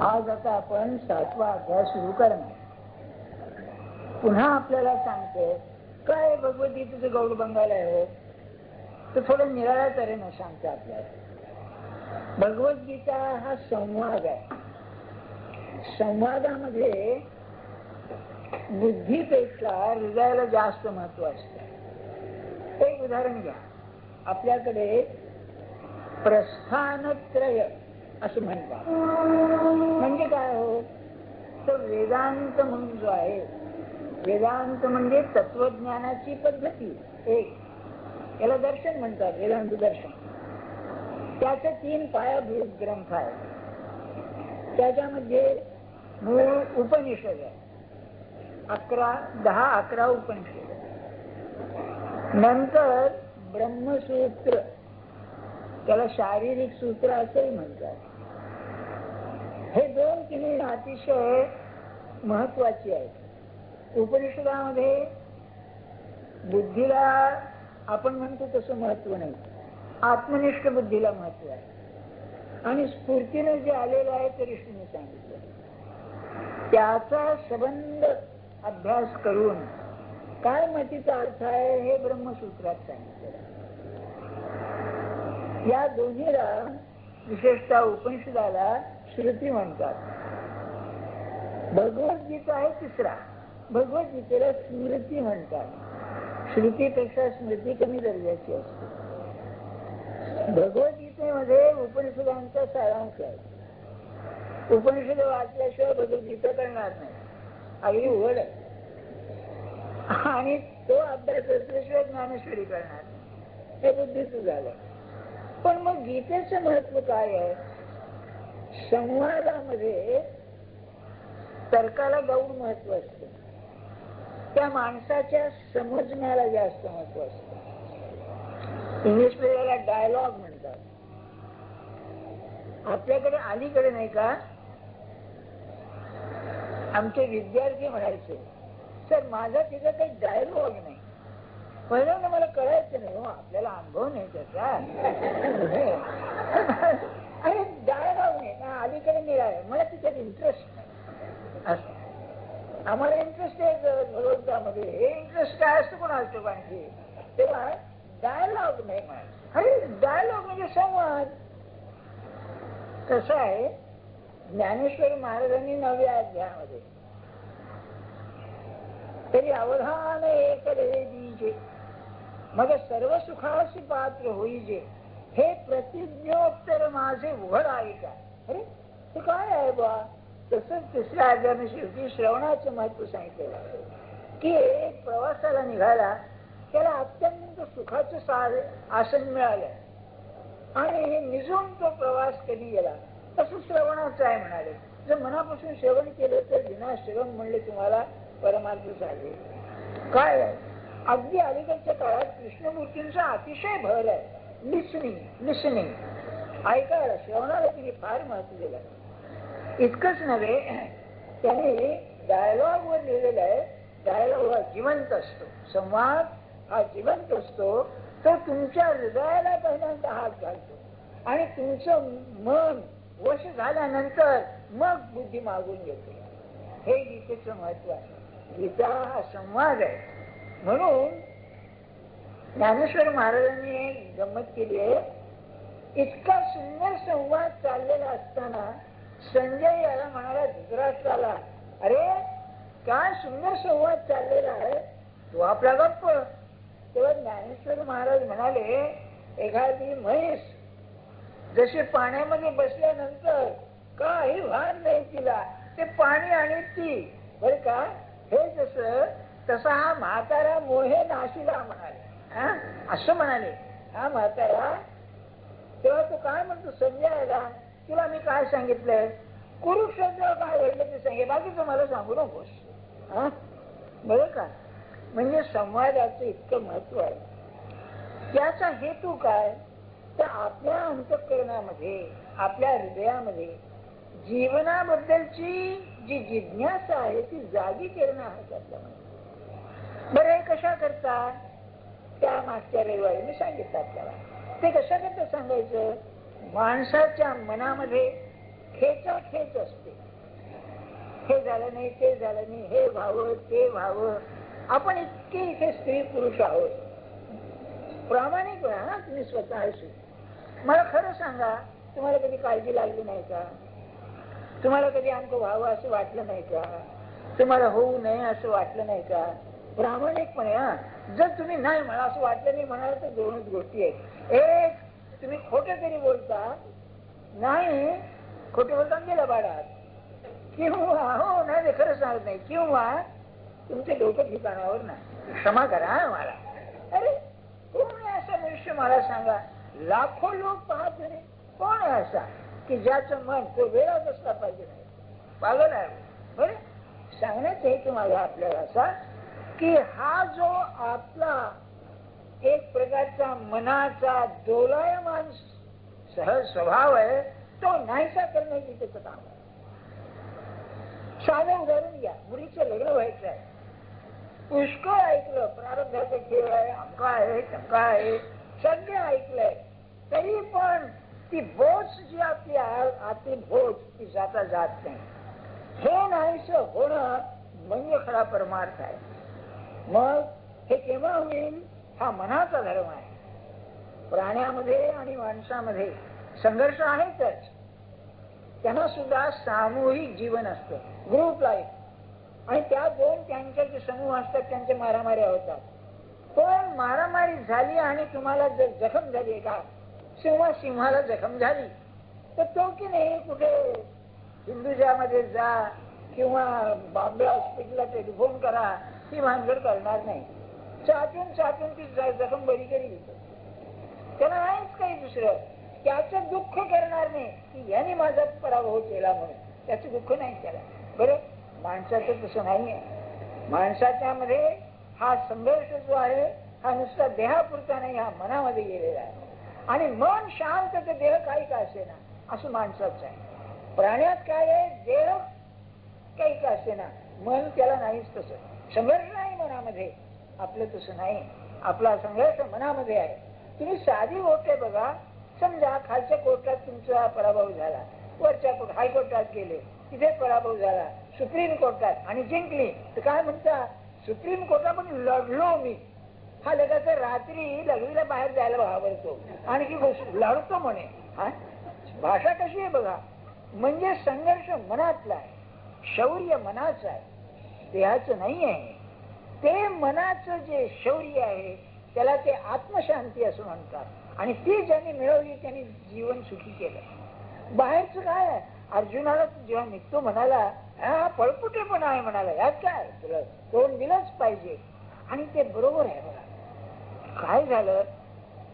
आज आता आपण 7वा अध्याय सुरू करणार. पुन्हा आपल्याला सांगते काय भगवद्गीतेचं गौड बंगाल आहे तर थोडं निराळ्या तऱ्हेनं सांगते आपल्याला. भगवद्गीता हा संवाद आहे. संवादामध्ये बुद्धीपेक्षा हृदयाला जास्त महत्व असतं. एक उदाहरण घ्या. आपल्याकडे प्रस्थानत्रय असं म्हणतात. म्हणजे काय हो तर वेदांत म्हणून जो आहे, वेदांत म्हणजे तत्वज्ञानाची पद्धती एक, याला दर्शन म्हणतात, वेदांत दर्शन. त्याचे 3 पायाभूत ग्रंथ आहेत. त्याच्यामध्ये मूळ उपनिषद आहे, 10-11 उपनिषद. नंतर ब्रह्मसूत्र, त्याला शारीरिक सूत्र असंही म्हणतात. हे 2 तिन्ही अतिशय महत्वाची आहेत. उपनिषदामध्ये बुद्धीला आपण म्हणतो तसं महत्व नाही, आत्मनिष्ठ बुद्धीला महत्व आहे. आणि स्फूर्तीने जे आलेलं आहे ते ऋषीने सांगितलं, त्याचा संबंध अभ्यास करून काय मतीचा अर्थ आहे हे ब्रह्मसूत्रात सांगितलं. या दोन्हीला विशेषतः उपनिषदाला श्रुती म्हणतात. भगवद्गीता आहे तिसरा, भगवद्गीतेला स्मृती म्हणतात. श्रुतीपेक्षा स्मृती कमी दर्जाची असते. भगवद्गीतेमध्ये उपनिषदांचा सारांश आहे. उपनिषद वाचल्याशिवाय भगवद्गीता करणार नाही, अगदी उघड आहे. आणि तो अभ्यास असल्याशिवाय ज्ञानेश्वरी करणार नाही, हे बुद्धीचं झालं. पण मग गीतेचं महत्व काय आहे? संवादामध्ये तर्काला गौड महत्व असतं, त्या माणसाच्या समजण्याला जास्त महत्व असतं. इंग्लिश मध्ये याला डायलॉग म्हणतात. आपल्याकडे अलीकडे नाही का आमचे विद्यार्थी म्हणायचे, सर माझा तिथं काही डायलॉग नाही. पहिल्यांदा मला कळायचं नाही, हो आपल्याला अनुभव नाही त्याचा. आणि डायलॉग नाही ना, अलीकडे मिळाले मला तिच्यात इंटरेस्ट नाही असं. आम्हाला इंटरेस्ट आहे भगवंतामध्ये, हे इंटरेस्ट काय असतं कोण असतो आणखी. तेव्हा डायलॉग नाही म्हणायचं. अरे डायलॉग म्हणजे संवाद. कसं आहे, ज्ञानेश्वर महाराजांनी 9व्या अध्यायामध्ये तरी अवधान एक दीजे मग सर्व सुखाशी पात्र होईजे, हे प्रतिज्ञोत्तर माझे उघड आहे का. अरे ते काय आहे बा. तसंच 3ऱ्या अध्यायाने शेवटी श्रवणाचं महत्व सांगितलेलं की एक प्रवासाला निघाला, त्याला अत्यंत सुखाचं आसन मिळालं आणि निजून तो प्रवास कधी गेला. तसं श्रवणाचं आहे म्हणाले. जर मनापासून श्रवण केलं तर विना श्रवण म्हणले तुम्हाला परमार्थ झाले. काय आहे, अगदी अलीकडच्या काळात कृष्णमूर्तींचा अतिशय भर आहे. लिसनिंग ऐकायला, श्रवणाला तिने फार महत्व दिलं. इतकंच नव्हे, त्याने डायलॉग वर लिहिलेलं आहे. डायलॉग हा जिवंत असतो, संवाद हा जिवंत असतो. तो तुमच्या हृदयाला पहिल्यांदा हात घालतो आणि तुमचं मन वश झाल्यानंतर मग बुद्धी मागून घेते. हे गीतेचं महत्व आहे. गीता हा संवाद आहे. म्हणून ज्ञानेश्वर महाराजांनी एक गंमत केली आहे. इतका सुंदर संवाद चाललेला असताना संजय याला म्हणाला धृतराष्ट्राला, अरे काय सुंदर संवाद चाललेला आहे, तो आपला गप्प. तेव्हा ज्ञानेश्वर महाराज म्हणाले, एखादी म्हैस जशी पाण्यामध्ये बसल्यानंतर काही भान नाही तिला, ते पाणी आणि ती बर का, हे तसा हा म्हातारा मोहे नाशिला म्हणाले. असं म्हणाले हा म्हातारा. तेव्हा तो काय म्हणतो संजयाला, तुला मी काय सांगितलंय, कुरुक्षेत्र काय घडलं ते सांगे, बाकीचं मला सांगू नकोस. बरं का. म्हणजे संवादाचं इतकं महत्व आहे. त्याचा हेतू काय, तर आपल्या अंतःकरणामध्ये, आपल्या हृदयामध्ये जीवनाबद्दलची जी जिज्ञासा आहे ती जागी करणं हा त्याचा. बरं हे कशा करता, त्या मागच्या रविवारी मी सांगितलं आपल्याला. ते कशाकरता सांगायचं? माणसाच्या मनामध्ये खेच असते. हे झालं नाही, ते झालं नाही, हे व्हावं, ते व्हावं. आपण इतके इथे स्त्री पुरुष आहोत. प्रामाणिक व्हा ना तुम्ही स्वतःशी. मला खरं सांगा, तुम्हाला कधी काळजी लागली नाही का? तुम्हाला कधी आमचं व्हावं असं वाटलं नाही का? तुम्हाला होऊ नये असं वाटलं नाही का? प्रामाणिकपणे. हा, जर तुम्ही नाही मला असं वाटलं नाही म्हणाल तर दोनच गोष्टी आहेत. एक, तुम्ही खोटं तरी बोलता नाही, खोटं बोलता गेला बाळात, किंवा हो नाही खरं सांगत नाही, किंवा तुमचे डोकं ठिकाणावर नाही. क्षमा करा मला. अरे कोण आहे असा मनुष्य मला सांगा? लाखो लोक पाहत नाही. कोण आहे असा की ज्याचं मन तो वेळाच असला पाहिजे? नाही, पागल आहे. बरं, सांगण्यात हेतू माझा आपल्याला असा की हा जो आपला एक प्रकारचा मनाचा दोलायमान सहज स्वभाव आहे तो नाहीसा करण्याची त्याचं काम आहे. साधं उदाहरण घ्या. मुलीचं लग्न व्हायचं आहे, पुष्कळ ऐकलं, प्रारब्धाचा खेळ आहे, अमका आहे, टमका आहे, सगळं ऐकलंय, तरी पण ती बोच जी आपली आतली बोच ती जाता जात नाही. हे नाहीस होणं म्हणजे खरा परमार्थ आहे. मग हे केव्हा होईल? हा मनाचा धर्म आहे. प्राण्यामध्ये आणि माणसामध्ये संघर्ष आहेतच. त्यांना सुद्धा सामूहिक जीवन असतं, ग्रुप लाईफ. आणि त्या दोन त्यांचे जे समूह असतात त्यांचे मारामाऱ्या होतात. पण मारामारी झाली आणि तुम्हाला जर जखम झाली का, सिंहाला जखम झाली तर तो की नाही कुठे हिंदुजामध्ये जा किंवा बॉम्बे हॉस्पिटलला टेलिफोन करा, ही भानगड करणार नाही. चाटून ती जखम बरी करी. त्याला नाहीच काही दुसरं. त्याचं दुःख करणार नाही की याने माझा पराभव केला म्हणून. त्याचं दुःख नाही त्याला. बरं, माणसाचं तसं नाहीये. माणसाच्या मध्ये हा संघर्ष जो आहे हा नुसता देहापुरता नाही, हा मनामध्ये गेलेला आहे. आणि मन शांत तर देह काही का असेना असं माणसाचं आहे. प्राण्यात काय आहे? देह काही का असेना, मन त्याला नाहीच. तसं संघर्ष नाही मनामध्ये. आपलं तसं नाही. आपला संघर्ष मनामध्ये आहे. तुम्ही साधी गोष्ट बघा. समजा खालच्या कोर्टात तुमचा पराभव झाला, वरच्या हायकोर्टात गेले, तिथे पराभव झाला, सुप्रीम कोर्टात आणि जिंकली, तर काय म्हणता? सुप्रीम कोर्टात पण लढलो मी. हा लगाचा रात्री लघवीला बाहेर जायला घाबरतो, आणखी लढतो म्हणे. हा भाषा कशी आहे बघा. म्हणजे संघर्ष मनातला आहे, शौर्य मनाचं आहे, देहाचं नाही आहे. ते मनाचं जे शौर्य आहे त्याला ते आत्मशांती असं म्हणतात. आणि ती ज्यांनी मिळवली त्यांनी जीवन सुखी केलं. बाहेरचं काय आहे? अर्जुनाला जेव्हा निघतो म्हणाला, हा पळपुटे पण आहे म्हणाला, यात काय तुला तोंड दिलंच पाहिजे. आणि ते बरोबर आहे बघा. काय झालं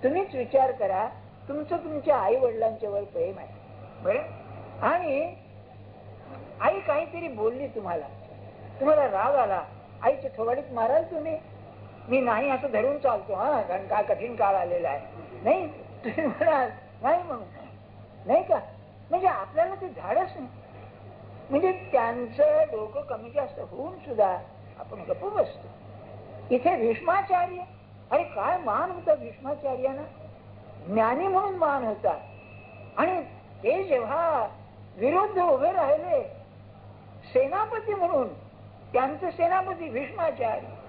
तुम्हीच विचार करा. तुमचं तुमच्या आई वडिलांच्या वर प्रेम आहे, बरं, आणि आई काहीतरी बोलली तुम्हाला राग आला, आईच्या थोबाडीत माराल तुम्ही? मी नाही असं धरून चालतो, हा, कारण काय कठीण काळ आलेला आहे. नाही, तुम्ही म्हणाल नाही म्हणून, नाही का? म्हणजे आपल्याला ते धाडस नाही. म्हणजे त्यांचं डोकं कमी जास्त होऊन सुद्धा आपण गप्प बसतो. इथे भीष्माचार्य, अरे काय मान होता भीष्माचार्यांना, ज्ञानी म्हणून मान होता. आणि ते जेव्हा विरुद्ध उभे राहिले सेनापती म्हणून, त्यांचे सेनापती भीष्माचार्य,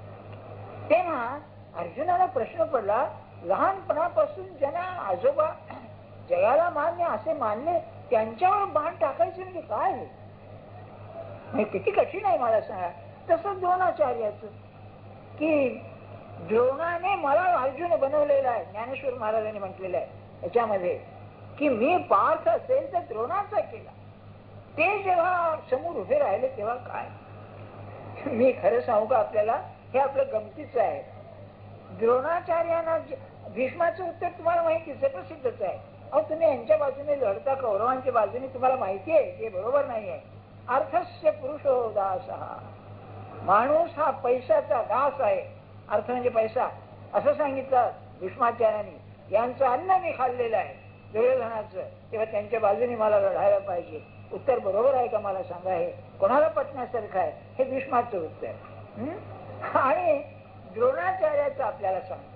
तेव्हा अर्जुनाला प्रश्न पडला, लहानपणापासून ज्यांना आजोबा जगाला मान्य असे मानले त्यांच्यावर बाण टाकायचे म्हणजे काय? म्हणजे किती कठीण आहे मला सांगा. तसं द्रोणाचार्याचं की द्रोणाने मला अर्जुन बनवलेला आहे. ज्ञानेश्वर महाराजांनी म्हटलेलं आहे याच्यामध्ये की मी पार्थ असेल तर द्रोणाचा केला. ते जेव्हा समोर उभे राहिले तेव्हा काय, मी खरं सांगू का आपल्याला, हे आपलं गमतीच आहे. द्रोणाचार्यांना भीष्माचं उत्तर तुम्हाला माहितीच आहे, प्रसिद्धच आहे. अहो तुम्ही यांच्या बाजूने लढता, कौरवांच्या बाजूने, तुम्हाला माहिती आहे ते बरोबर नाही आहे. अर्थस्य पुरुषो दास, माणूस हा पैशाचा दास आहे. अर्थ म्हणजे पैसा असं सांगितलं भीष्माचार्यांनी. यांचं अन्न मी खाल्लेलं आहे दुर्योधनाचं, तेव्हा त्यांच्या बाजूने मला लढायला पाहिजे. उत्तर बरोबर आहे का मला सांगा? हे कोणाला पटण्यासारखं आहे? हे भीष्माचं उत्तर. आणि द्रोणाचार्याचं आपल्याला सांगतो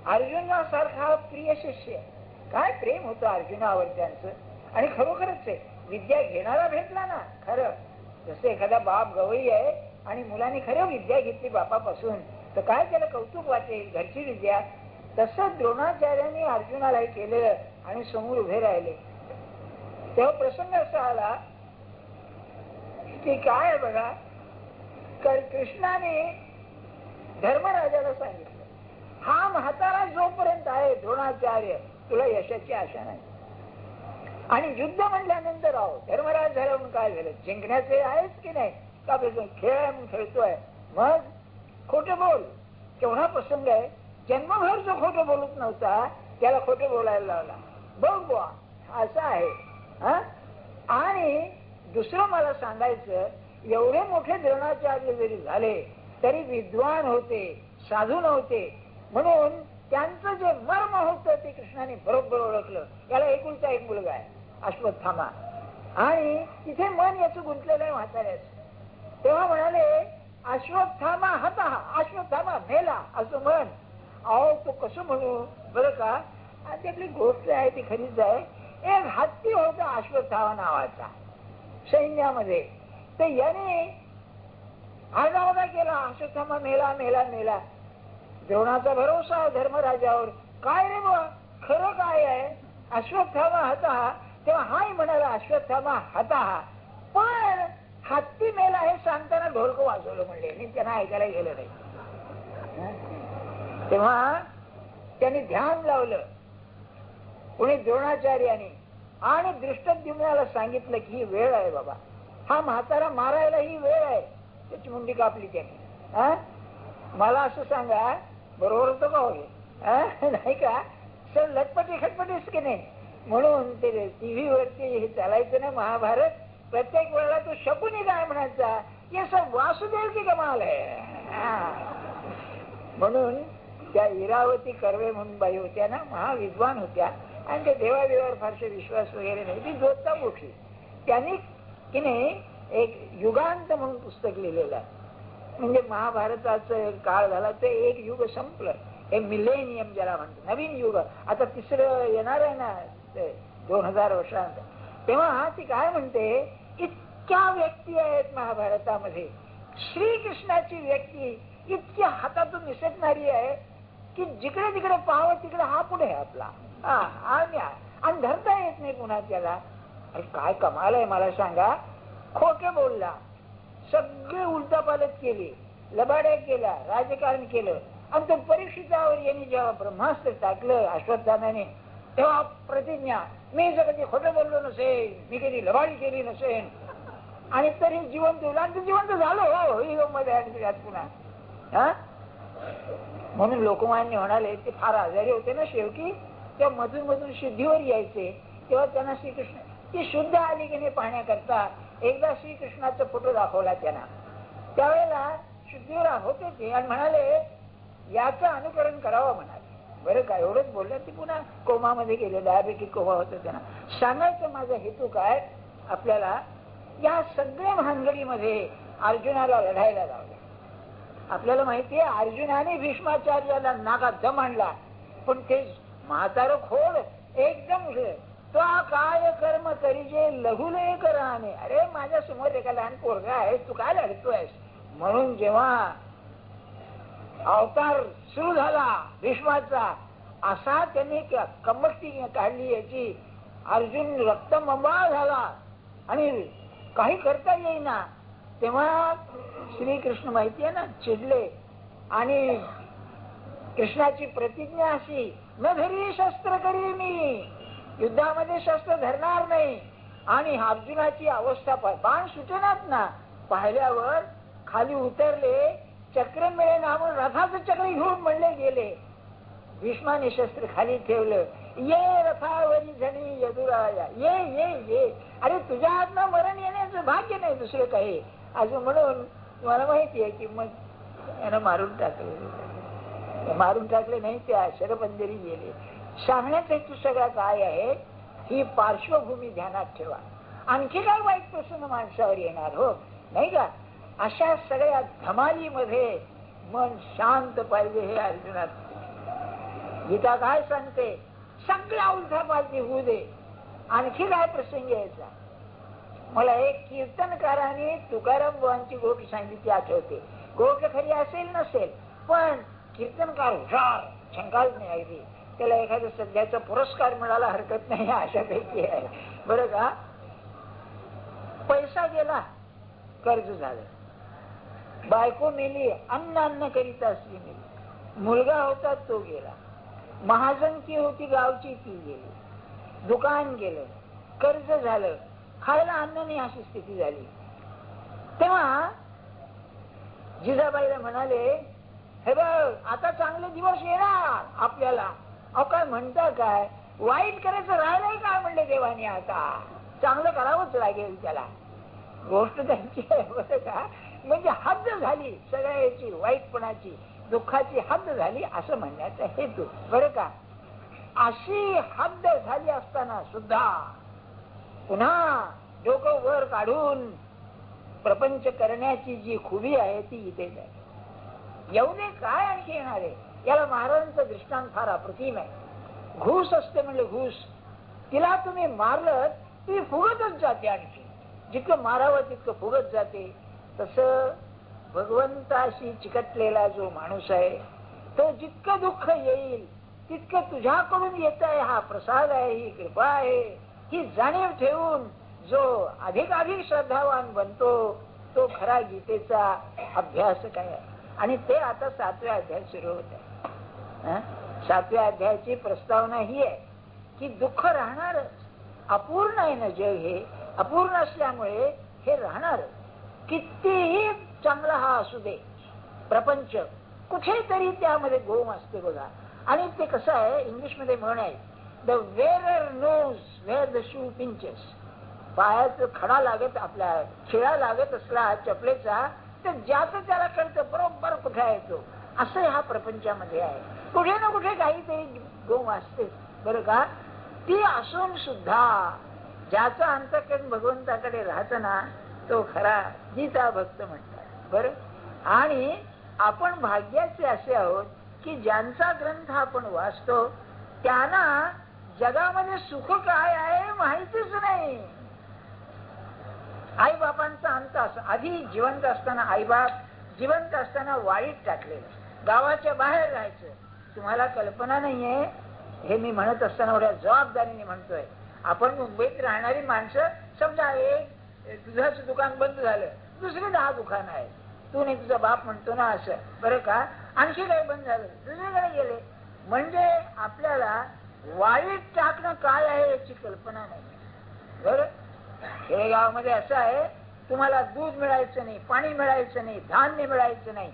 अर्जुनासारखा प्रिय शिष्य, काय प्रेम होतं अर्जुनावर त्यांचं. आणि खरोखरच आहे, विद्या घेणारा भेटला ना खरं. जसं एखादा बाप गवई आहे आणि मुलांनी खरं विद्या घेतली बापापासून, तर काय त्याला कौतुक वाटेल, घरची विद्या. तसं द्रोणाचार्यांनी अर्जुनाला केलं आणि समोर उभे राहिले. तेव्हा प्रसंग असा आला की काय बघा, कृष्णाने धर्मराजाला सांगितलं, हा म्हातारा जोपर्यंत आहे द्रोणाचार्य, तुला यशाची आशा नाही. आणि युद्ध म्हणल्यानंतर आहो, धर्मराज झाला म्हणून काय झालं, जिंकण्याचे आहेच की नाही, का खेळ आहे म्हणून खेळतोय. मग खोटं बोल, केवढा प्रसंग आहे. जन्मभर जो खोटं बोलत नव्हता त्याला खोटं बोलायला लावला. बघ बुवा असं आहे. आणि दुसरं मला सांगायचं, एवढे मोठे द्रोणाचार्य जरी झाले तरी विद्वान होते, साधू नव्हते. म्हणून त्यांचं जे मर्म होतं ते कृष्णाने बरोबर ओळखलं. याला एकुलता एक मुलगा आहे अश्वत्थामा, आणि तिथे मन याचं गुंतलेलं आहे म्हाताऱ्याचं. तेव्हा म्हणाले अश्वत्थामा हता, अश्वत्थामा मेला असं म्हण. अहो तो कसं म्हणू बरं का, आणि आपली गोष्ट आहे ती खरीच आहे. एक हत्ती होता अश्वत्थामा नावाचा सैन्यामध्ये, तर याने आरडाओरडा केला, अश्वत्थामा मेला मेला मेला. द्रोणाचा भरोसा आहे धर्मराजावर. काय रे बा, खरं काय आहे, अश्वत्थामा हता. तेव्हा हाय म्हणाला अश्वत्थामा हता, पण हत्ती मेला हे सांगताना ढोलकं वाजवलं म्हणले, आणि त्यांना ऐकायला गेलं नाही. तेव्हा त्यांनी ध्यान लावलं कोणी द्रोणाचार्याने, आणि दृष्टद्युम्नाला सांगितलं की ही वेळ आहे बाबा, हा म्हातारा मारायला ही वेळ आहे. त्याची मुंडी कापली त्याने. मला असं सांगा, बरोबर होतं का होईल नाही का, सर लटपटी खटपटीच की नाही. म्हणून ते टीव्ही वरती हे चालायचं ना महाभारत, प्रत्येक वेळेला तो शकुनी काय म्हणायचा, ये सब वासुदेव की कमाल आहे. म्हणून त्या इरावती कर्वे म्हणून बाई होत्या ना, महाविद्वान होत्या, आणि त्या देवादेवावर फारसे विश्वास वगैरे नाही, ती जोतता मोठी. त्यांनी की नाही एक युगांत म्हणून पुस्तक लिहिलेलं आहे. म्हणजे महाभारताचं काळ झाला ते एक युग संपलं, हे मिलेनियम ज्याला म्हणतो, नवीन युग. आता तिसरं येणार आहे ना 2000 वर्षांत. तेव्हा ती काय म्हणते, इतक्या व्यक्ती आहेत महाभारतामध्ये, श्रीकृष्णाची व्यक्ती इतक्या हातातून निसटणारी आहे की जिकडे तिकडे पाहावं तिकडे हा पुढे आहे आपला, आणि धरता येत नाही पुन्हा त्याला. काय कमाल आहे मला सांगा. खोटे बोलला, सगळे उलटापालट केली, लबाड्या केला, राजकारण केलं, आणि तो परीक्षितावर यांनी जेव्हा ब्रह्मास्त्र टाकलं अश्वत्थामाने, तेव्हा प्रतिज्ञा, मी जर कधी खोटं बोललो नसेन, मी कधी लबाडी केली नसेन, आणि तरी जिवंत जिवंत झालो हो ही मध्ये पुन्हा. म्हणून लोकमान्य म्हणाले, ते फार आजारी होते ना शेवटी, तेव्हा मधून मधून शुद्धीवर यायचे. तेव्हा त्यांना श्रीकृष्ण ती शुद्ध आली की नाही पाहण्याकरता एकदा श्रीकृष्णाचा फोटो दाखवला त्यांना. त्यावेळेला शुद्धीवर होते ते, आणि म्हणाले याचं अनुकरण करावं म्हणाले. बरं काय एवढंच बोललं, ती पुन्हा कोमामध्ये गेले, डायबेटिक कोमा होतं त्यांना. सांगायचं माझा हेतू काय, आपल्याला या सगळ्या भानगडीमध्ये अर्जुनाला लढायला लावलं. आपल्याला माहितीये अर्जुनाने भीष्माचार्याला नाकात दम आणला, पण ते म्हातारं खोड एकदम तो काय कर्म करीजे लघुले कराने. अरे माझ्या समोर एका लहान पोरगा आहे, तू काय लढतोयस. म्हणून जेव्हा अवतार सुरू झाला भीष्माचा, असा त्यांनी कमष्टी काढली याची, अर्जुन रक्तमंबाळ झाला आणि काही करता येईना. तेव्हा श्रीकृष्ण माहितीये ना चिडले, आणि कृष्णाची प्रतिज्ञा अशी, न धरी शस्त्र करी मी, युद्धामध्ये शस्त्र धरणार नाही. आणि अर्जुनाची अवस्था बाण सुटनात ना, पाहिल्यावर खाली उतरले, चक्र मिळे ना म्हणून रथाचं चक्र घेऊन म्हणले गेले. भीष्माने शस्त्र खाली ठेवलं, ये रथावरी झणी यदुराया, ये ये ये, अरे तुझ्या हातनं मरण येण्याचं भाग्य नाही दुसरं काही. असं म्हणून मला माहिती आहे की मग यानं मारून टाकले नाही, त्या शरबंदरी गेले. सांगण्याचा हेतू सगळा काय आहे, ही पार्श्वभूमी ध्यानात ठेवा. आणखी काय वाईट प्रसंग माणसावर येणार हो नाही का. अशा सगळ्या धमालीमध्ये मन शांत पाहिजे हे अर्जुनात. गीता काय सांगते, सगळ्या उलथापालथी होऊ दे, आणखी काय प्रसंग यायचा. मला एक कीर्तनकाराने तुकाराम बुवांची गोष्ट सांगितली आठवते. गोष्ट खरी असेल नसेल, पण कीर्तनकार हुशार, शंकाच नाही अगदी. त्याला एखादा सध्याचा पुरस्कार मिळाला हरकत नाही, अशापैकी आहे बरं का. पैसा गेला, कर्ज झालं, बायको मेली, अन्न करीता असली मेली, मुलगा होता तो गेला, महाजनकी होती गावची ती गेली, दुकान गेलं, कर्ज झालं, खायला अन्न नाही अशी स्थिती झाली. तेव्हा जिजाबाईला म्हणाले, हे बघ आता चांगले दिवस येणार आपल्याला. अहो काय म्हणता, काय वाईट करायचं राहिलंय काय म्हणले देवाने, आता चांगलं करावंच लागेल त्याला. गोष्ट त्यांची आहे बरं का. म्हणजे हद्द झाली सगळ्याची, वाईटपणाची, दुःखाची हद्द झाली असं म्हणण्याचा हेतू बरं का. अशी हद्द झाली असताना सुद्धा पुन्हा डोकं वर काढून प्रपंच करण्याची जी खुबी आहे ती इथे आहे. एवढे काय आणखी येणार आहे. याला महाराजांचं दृष्टांत फार अप्रतिम आहे. घूस असते म्हणजे घूस, तिला तुम्ही मारलं ती फुगतच जाते, आणखी जितकं मारावं तितकं फुगत जाते. तसं भगवंताशी चिकटलेला जो माणूस आहे तो जितकं दुःख येईल तितकं तुझ्याकडून येत आहे, हा प्रसाद आहे, ही कृपा आहे, ही जाणीव ठेवून जो अधिकाधिक श्रद्धावान बनतो तो खरा गीतेचा अभ्यासक आहे. आणि ते आता 7व्या अध्यायात सुरू होत आहे. 7व्या अध्यायाची प्रस्तावना ही आहे की दुःख राहणार, अपूर्ण आहे ना जग, हे अपूर्ण असल्यामुळे हे राहणार. कितीही चांगला हा असू दे प्रपंच, कुठेतरी त्यामध्ये गोम असते बघा. आणि ते कसं आहे, इंग्लिश मध्ये म्हण आहे, the wearer knows where the shoe pinches. पायाचा खडा लागत, आपल्या खिळा लागत असला चपलेचा, तर ज्याचं त्याला कळतं बरोबर कुठे आहे तो. असं ह्या प्रपंचामध्ये आहे, कुठे ना कुठे काहीतरी गोम असते बरं का. ती असून सुद्धा ज्याचा अंतःकरण भगवंताकडे राहत ना तो खरा गीता भक्त म्हणतात बरं. आणि आपण भाग्याचे असे आहोत की ज्यांचा ग्रंथ आपण वाचतो त्यांना जगामध्ये सुख काय आहे माहितीच नाही. आई बापांचा अंत असं, आधी जिवंत असताना आईबाप जिवंत असताना वाईट टाकलेलं, गावाच्या बाहेर राहायचं. तुम्हाला कल्पना नाहीये, हे मी म्हणत असताना एवढ्या जबाबदारीने म्हणतोय. आपण मुंबईत राहणारी माणसं, समजा एक दुधाचं दुकान बंद झालं, दुसरे 10 दुकान आहे, तू नाही तुझा बाप म्हणतो ना असं बरं का. आणखी काही बंद झालं, दुसरीकडे गेले. म्हणजे आपल्याला वाईट टाकणं काय आहे याची कल्पना नाही बरं. खेडेगावामध्ये असं आहे, तुम्हाला दूध मिळायचं नाही, पाणी मिळायचं नाही, धान्य मिळायचं नाही,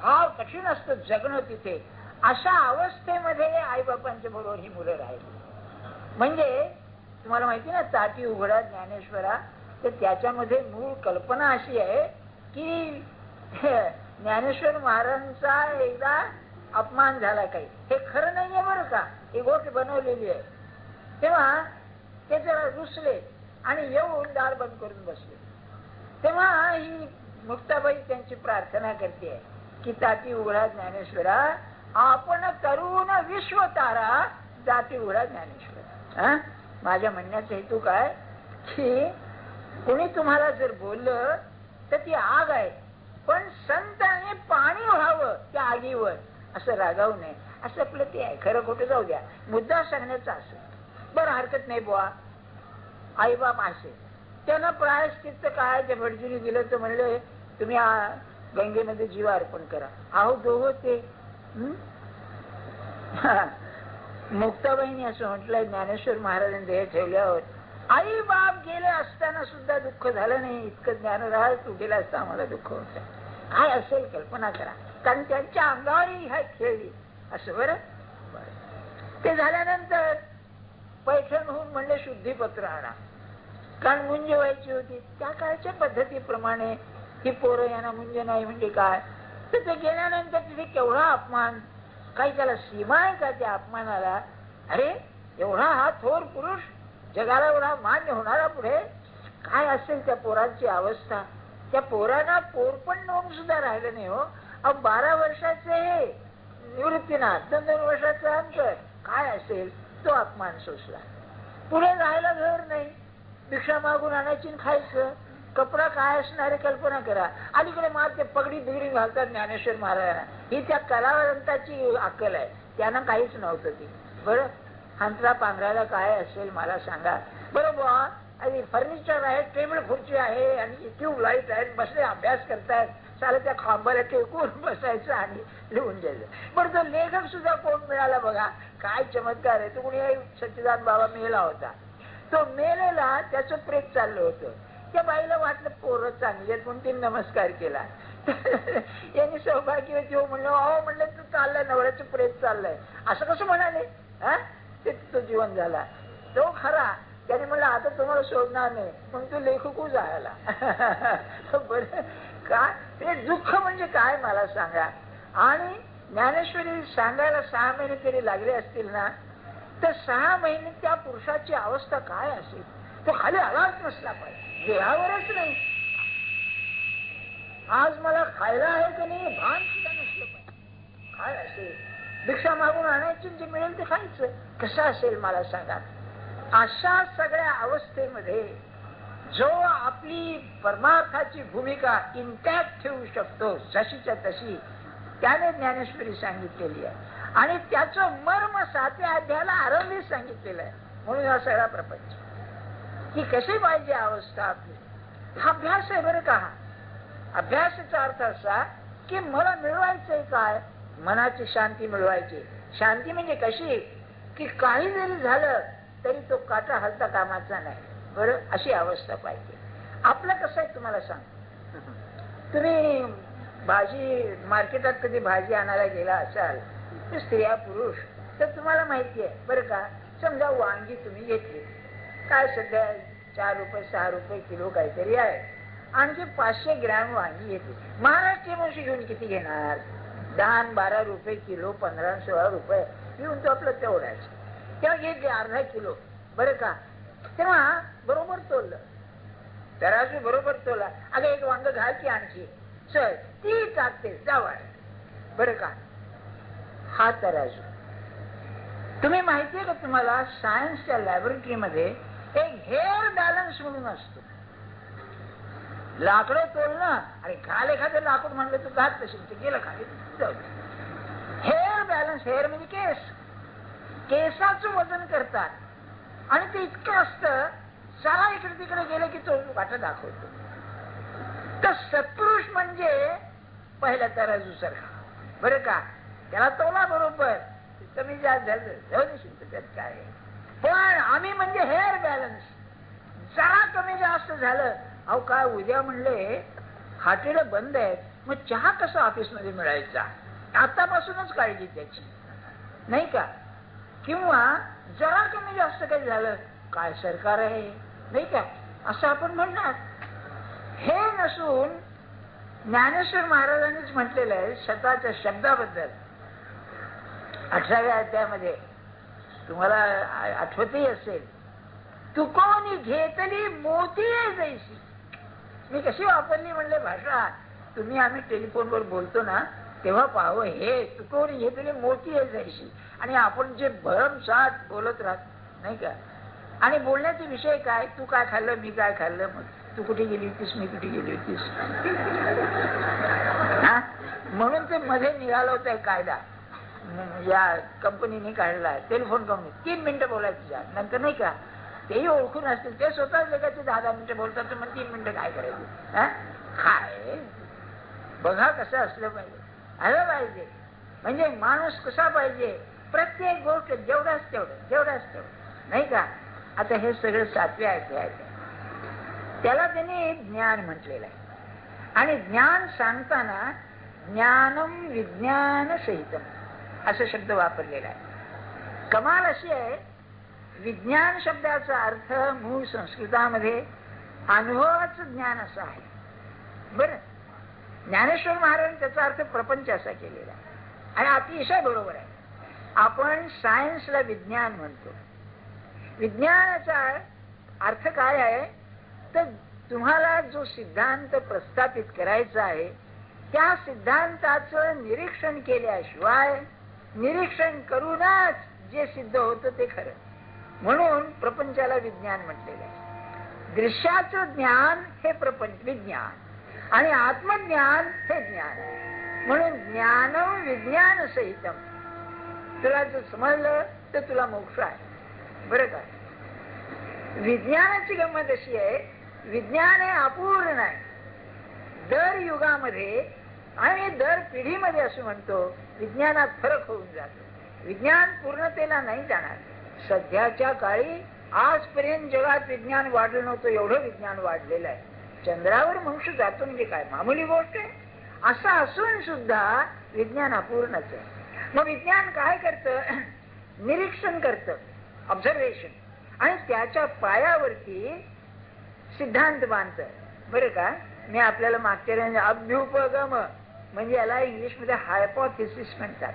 फार कठीण असतं जगणं तिथे. अशा अवस्थेमध्ये आईबापांच्या बरोबर ही मुलं राहिली. म्हणजे तुम्हाला माहिती ना, ताटी उघडा ज्ञानेश्वरा, तर त्याच्यामध्ये मूळ कल्पना अशी आहे की ज्ञानेश्वर महाराजांचा एकदा अपमान झाला काही, हे खरं नाहीये बरं का, ही गोष्ट बनवलेली आहे. तेव्हा ते जरा रुसले आणि येऊन दार बंद करून बसले. तेव्हा ही मुक्ताबाई त्यांची प्रार्थना करते की ताटी उघडा ज्ञानेश्वरा, आपण तरुण विश्व तारा, जाती उघडा ज्ञानेश्वरा. माझ्या म्हणण्याचा हेतू काय की कोणी तुम्हाला जर बोललं तर ती आग आहे, पण संतांनी पाणी व्हावं त्या आगीवर, असं रागावू नये, असं आपलं ते आहे. खरं खोटं जाऊ द्या, मुद्दा सांगण्याचा असं बरं, हरकत नाही बुवा. आईबाप असे त्यांना प्रायश्चित्त काय, ते भटजीने दिलं तर म्हणले तुम्ही गंगेमध्ये जीव अर्पण करा. अहो दोघं ते मुक्ताबाईंनी असं म्हटलंय, ज्ञानेश्वर महाराजांनी देह ठेवल्यावर आई बाप गेले असताना सुद्धा दुःख झालं नाही, इतकं ज्ञान राहा, तू गेला असता आम्हाला दुःख होत. काय असेल कल्पना करा, कारण त्यांच्या अंगावरही ह्या खेळली असं बरं. ते झाल्यानंतर पैठणहून म्हणले शुद्धीपत्र आणा, कारण मुंज व्हायची होती. त्या काळच्या पद्धतीप्रमाणे ही पोरं यांना मुंज नाही म्हणजे काय. तर ते गेल्यानंतर तिथे केवढा अपमान, काही त्याला सीमा आहे का त्या अपमानाला. अरे एवढा हा थोर पुरुष, जगाला एवढा मान्य होणारा पुढे, काय असेल त्या पोरांची अवस्था. त्या पोरांना पोरपण नोंद सुद्धा राहिलं नाही हो. 12 वर्षाचे निवृत्तीनाथ 2-2 वर्षाचा अंतर काय असेल तो अपमान सोसला. पुढे जायला घर नाही, भिक्षा मागून आणायची खायचं, कपडा काय असणारे कल्पना करा. अलीकडे मार ते पगडी बिगडी घालतात ज्ञानेश्वर महाराजांना, ही त्या कलावंताची अक्कल आहे, त्यांना काहीच नव्हतं ती. बरं हंतरा पांघरायला काय असेल मला सांगा बरोबर. आणि फर्निचर आहे, टेबल खुर्ची आहे आणि ट्यूबलाईट आहेत, बसले अभ्यास करतायत, साला त्या खांबाला टेकून बसायचं आणि लिहून द्यायचं. बरं तो लेखक सुद्धा कोण मिळाला बघा, काय चमत्कार आहे. तो कोणी सच्चिदानंद बाबा मेला होता, तो मेलेला त्याचं प्रेत चाललं होतं. त्या बाईला वाटलं पोरं चांगली आहेत म्हणून तिने नमस्कार केला. यांनी सौभाग्यवती हो म्हणलं, अहो म्हणलं तू चाललंय नवऱ्याचं प्रेत चाललंय असं कसं म्हणाले. ते तो जीवन झाला तो खरा. त्याने म्हणलं आता तुम्हाला शोधणार नाही मग तो लेखकू जायला. बरं काय ते दुःख म्हणजे काय मला सांगा. आणि ज्ञानेश्वरी सांगायला 6 महिने तरी लागले असतील ना, तर 6 महिने त्या पुरुषाची अवस्था काय असेल. तो खाली आलाच नसला पाहिजे, देहावरच नाही. आज मला खायला आहे की नाही भान सुद्धा नसलं पाहिजे. काय असेल भिक्षा मागून आणायची, जे मिळेल ते खायचं. कसं असेल मला सांगा. अशा सगळ्या अवस्थेमध्ये जो आपली परमार्थाची भूमिका इंटॅक्ट ठेवू शकतो जशीच्या तशी, त्याने ज्ञानेश्वरी सांगितलेली आहे. आणि त्याचं मर्म 7व्या अध्यायाला आरंभीच सांगितलेलं आहे. म्हणून हा सगळा प्रपंच की कशी पाहिजे अवस्था आपली. हा अभ्यास आहे बरं का. अभ्यासाचा अर्थ असा की मला मिळवायचंय काय, मनाची शांती मिळवायची. शांती म्हणजे कशी की काही जरी झालं तरी तो काटा हलता कामाचा नाही. बरं अशी अवस्था पाहिजे. आपलं कसं आहे तुम्हाला सांग. तुम्ही भाजी मार्केटात कधी भाजी आणायला गेला असाल तर स्त्रिया पुरुष तर तुम्हाला माहिती आहे बरं का. समजा वांगी तुम्ही घेतली, काय सध्या 4 रुपये 6 रुपये किलो काहीतरी आहे, आणखी 500 ग्रॅम वांगी घेतली. महाराष्ट्रीय माणूस घेऊन किती घेणार, 10-12 रुपये किलो, 15-16 रुपये घेऊन तो आपलं तेवढाच. तेव्हा घेतले अर्धा किलो बरं का. तेव्हा बरोबर तोललं, तराजू बरोबर तोला. अगं एक वांग घाल की आणखी चल, ती टाकते जावळ बरं का. हा तराजू तुम्ही माहितीये का तुम्हाला, सायन्सच्या लॅबोरेटरीमध्ये एक हेअर बॅलन्स म्हणून असतो. लाकडं तोलणं आणि घाल एखादं लाकूड म्हणलं तू घात तशी ते गेलं खाली जाऊ. हेअर बॅलन्स, हेअर म्हणजे केस, केसाचं वजन करतात. आणि ते इतकं असतं चला इकडे तिकडे गेले की तो वाटा दाखवतो. तर सत्पुरुष म्हणजे पहिला तराजू सारखा बरं का. त्याला तोला बरोबर कमी जास्त झालं जाऊ दे त्यात काय. पण आम्ही म्हणजे हेअर बॅलन्स, जरा कमी जास्त झालं. अहो काय उद्या म्हणले हॉटेल बंद आहेत, मग चहा कसा ऑफिसमध्ये मिळायचा, आतापासूनच काळजी त्याची नाही का. किंवा जरा कमी जास्त काही झालं काय सरकार आहे नाही का असं आपण म्हणणार. हे नसून ज्ञानेश्वर महाराजांनीच म्हटलेलं आहे स्वतःच्या शब्दाबद्दल 18व्या अध्यायामध्ये, तुम्हाला आठवतही असेल, तुकोनी घेतली मोती जैसी. मी कशी वापरली म्हणले भाषा. तुम्ही आम्ही टेलिफोनवर बोलतो ना तेव्हा पाहावं, हे तुकोनी घेतली मोती आहे जैसी. आणि आपण जे भरमसाठ बोलत राहत नाही का. आणि बोलण्याचे विषय काय, तू काय खाल्लं मी काय खाल्लं, मग तू कुठे गेली होतीस मी कुठे गेली होतीस. म्हणून ते मध्ये निघाला होता कायदा, या कंपनीने काढला, टेलिफोन कंपनी 3 मिनिटं बोलायचं नंतर नाही का. तेही ओळखून असतील, ते स्वतःच लेखाचे 10-10 मिनिटं बोलतात, तर मग 3 मिनिटं काय करायचं. काय बघा कसं असलं पाहिजे, आलं पाहिजे. म्हणजे माणूस कसा पाहिजे, प्रत्येक गोष्ट जेवढाच तेवढं नाही का. आता हे सगळं 7व्या अध्यायात त्याला त्यांनी ज्ञान म्हटलेलं आहे. आणि ज्ञान सांगताना ज्ञानम विज्ञान सहितम असा शब्द वापरलेला आहे. कमाल अशी आहे, विज्ञान शब्दाचा अर्थ मूळ संस्कृतामध्ये अनुभवाचं ज्ञान असं आहे. बरं, ज्ञानेश्वर महाराजांनी त्याचा अर्थ प्रपंच असा केलेला आहे. आणि अतिशय बरोबर आहे. आपण सायन्सला विज्ञान म्हणतो. विज्ञानाचा अर्थ काय आहे तर तुम्हाला जो सिद्धांत प्रस्थापित करायचा आहे त्या सिद्धांताचं निरीक्षण केल्याशिवाय, निरीक्षण करूनच जे सिद्ध होतं ते खरं. म्हणून प्रपंचाला विज्ञान म्हटलेलं आहे. दृश्याचं ज्ञान हे प्रपंच विज्ञान आणि आत्मज्ञान हे ज्ञान. म्हणून ज्ञान विज्ञान सहितम. तुला जर समजलं तर तुला मोक्ष आहे. बरं का? विज्ञानाची गंमत अशी आहे, विज्ञान हे अपूर्ण आहे. दर युगामध्ये आणि दर पिढीमध्ये असं म्हणतो विज्ञानात फरक होऊन जातो. विज्ञान पूर्णतेला नाही जाणार. सध्याच्या काळी आजपर्यंत जगात विज्ञान वाढलं नव्हतं, एवढं विज्ञान वाढलेलं आहे. चंद्रावर मनुष्य जातो म्हणजे काय मामूली गोष्ट आहे. असं असून सुद्धा विज्ञान अपूर्णच आहे. मग विज्ञान काय करतं? निरीक्षण करतं, ऑब्झर्वेशन, आणि त्याच्या पायावरती सिद्धांत बांधतं. बरं का? मी आपल्याला मागच्या अभ्युपगम म्हणजे याला इंग्लिशमध्ये हायपोथेसिस म्हणतात.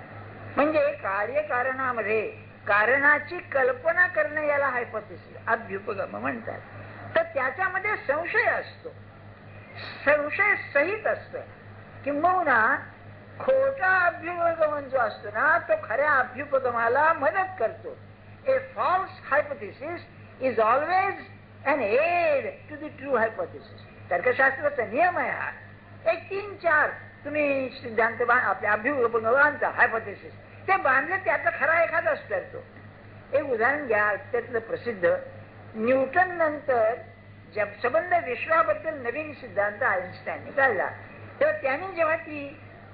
म्हणजे कार्यकारणामध्ये कारणाची कल्पना करणे याला हायपोथेसिस, अभ्युपगम म्हणतात. तर त्याच्यामध्ये संशय असतो, संशय सहित असतं. किंबहुना खोटा अभ्युपगम जो असतो ना तो खऱ्या अभ्युपगमाला मदत करतो. A false hypothesis is always an aid to the true hypothesis. तर्कशास्त्राचा नियम आहे हा. एक 3-4 तुम्ही सिद्धांत आपल्या अभ्युपगमांचा हायपोथेसिस ते बांधले, त्याचा खरा एखादा ठरतो. एक उदाहरण घ्या, त्यातलं प्रसिद्ध न्यूटन नंतर संबंध विश्वाबद्दल नवीन सिद्धांत आइन्स्टाईनने काढला. तेव्हा त्यांनी जेव्हा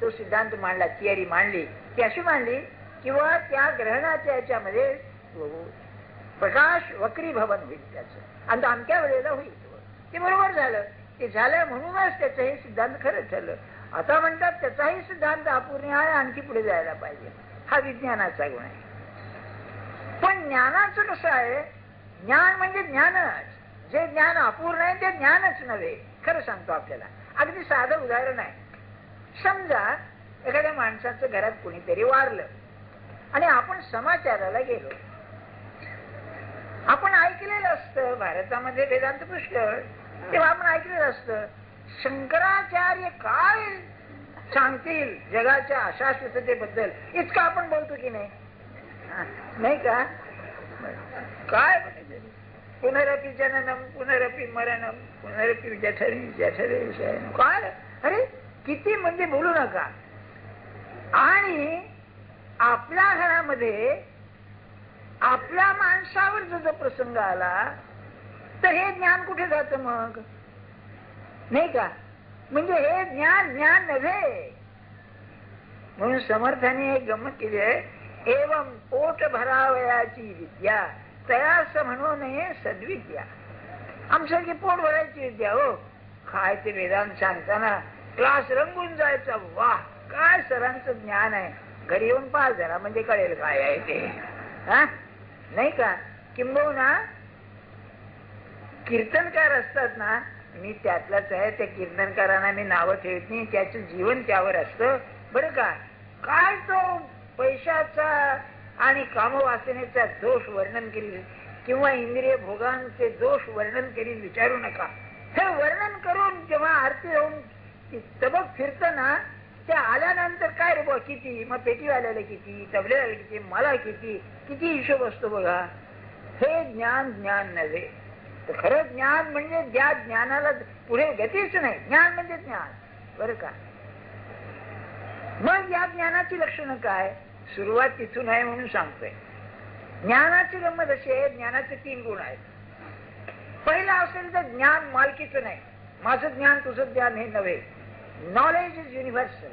तो सिद्धांत मांडला, थिअरी मांडली, ती अशी मांडली किंवा त्या ग्रहणाच्या याच्यामध्ये प्रकाश वक्रीभवन होईल त्याचं, आणि अमक्या वेळेला होईल. ते बरोबर झालं. ते झालं म्हणूनच त्याचं हे सिद्धांत खरं ठरलं. आता म्हणतात त्याचाही सिद्धांत अपूर्ण आहे, आणखी पुढे जायला पाहिजे. हा विज्ञानाचा गुण आहे. पण ज्ञानाचं कसं आहे? ज्ञान म्हणजे ज्ञानच. जे ज्ञान अपूर्ण आहे ते ज्ञानच नव्हे. खरं सांगतो आपल्याला, अगदी साधं उदाहरण आहे. समजा एखाद्या माणसाचं घरात कोणीतरी वारलं आणि आपण समाचाराला गेलो. आपण ऐकलेलं असतं भारतामध्ये वेदांत पुष्कळ, तेव्हा आपण ऐकलेलं असतं शंकराचार्य काय सांगतील जगाच्या अशाश्वततेबद्दल, इतकं आपण बोलतो की नाही? नाही का? काय पुनरपि जननम पुनरपि मरणम पुनरपि जठरी जठरे विषय काय. अरे किती म्हणजे बोलू नका. आणि आपल्या घरामध्ये आपल्या माणसावर जो प्रसंग आला तर हे ज्ञान कुठे जातं मग? नाही का? म्हणजे हे ज्ञान ज्ञान नव्हे. म्हणून समर्थाने एक गंमत केली आहे, एवं पोट भरावयाची विद्या तयास म्हणू नये सद्विद्या. आमच्यासारखी पोट भरायची विद्या. हो काय ते वेदांत सांगताना क्लास रंगून जायचा. वाह काय सरांचं ज्ञान आहे. घरी येऊन पहा जरा म्हणजे कळेल काय आहे ते. नाही का? किंबहुना कीर्तनकार असतात ना, मी त्यातलाच आहे. त्या कीर्तनकारांना मी नावं ठेवत नाही, त्याचं जीवन त्यावर असतं. बरं का? काय तो पैशाचा आणि कामवासनेचा दोष वर्णन करील किंवा इंद्रिय भोगांचे दोष वर्णन करील विचारू नका. हे वर्णन करून जेव्हा आरती होऊन तबक फिरतं ना, त्या आल्यानंतर काय रे बा किती, मग पेटीवाल्याला किती, तबलेवाल्याला किती, मला किती, किती हिशोब असतो बघा. हे ज्ञान ज्ञान नव्हे. तर खरं ज्ञान म्हणजे ज्या ज्ञानाला पुढे गतीच नाही. ज्ञान म्हणजे ज्ञान. बरं का? मग या ज्ञानाची लक्षणं काय? सुरुवात तिथून आहे म्हणून सांगतोय. ज्ञानाची गंमत अशी आहे, ज्ञानाचे 3 गुण आहेत. पहिला असेल तर ज्ञान मालकीचं नाही. माझं ज्ञान तुझं ज्ञान हे नव्हे. Knowledge is universal.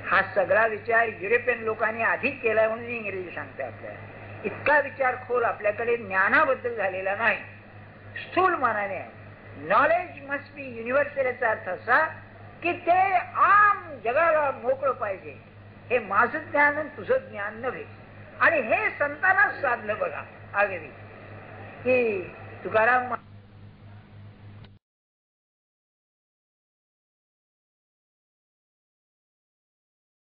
हा सगळा विचार युरोपियन लोकांनी अधिक केलाय म्हणून इंग्रजी सांगते आपल्याला. इतका विचार खोल आपल्याकडे ज्ञानाबद्दल झालेला नाही. स्थूल मानाने आहे. नॉलेज मस्ट बी युनिव्हर्सल याचा अर्थ असा की ते आम जगाला मोकळं पाहिजे. हे माझं ज्ञान तुझं ज्ञान नव्हे. आणि हे संतांनाच साधलं बघा अगदी की तुकाराम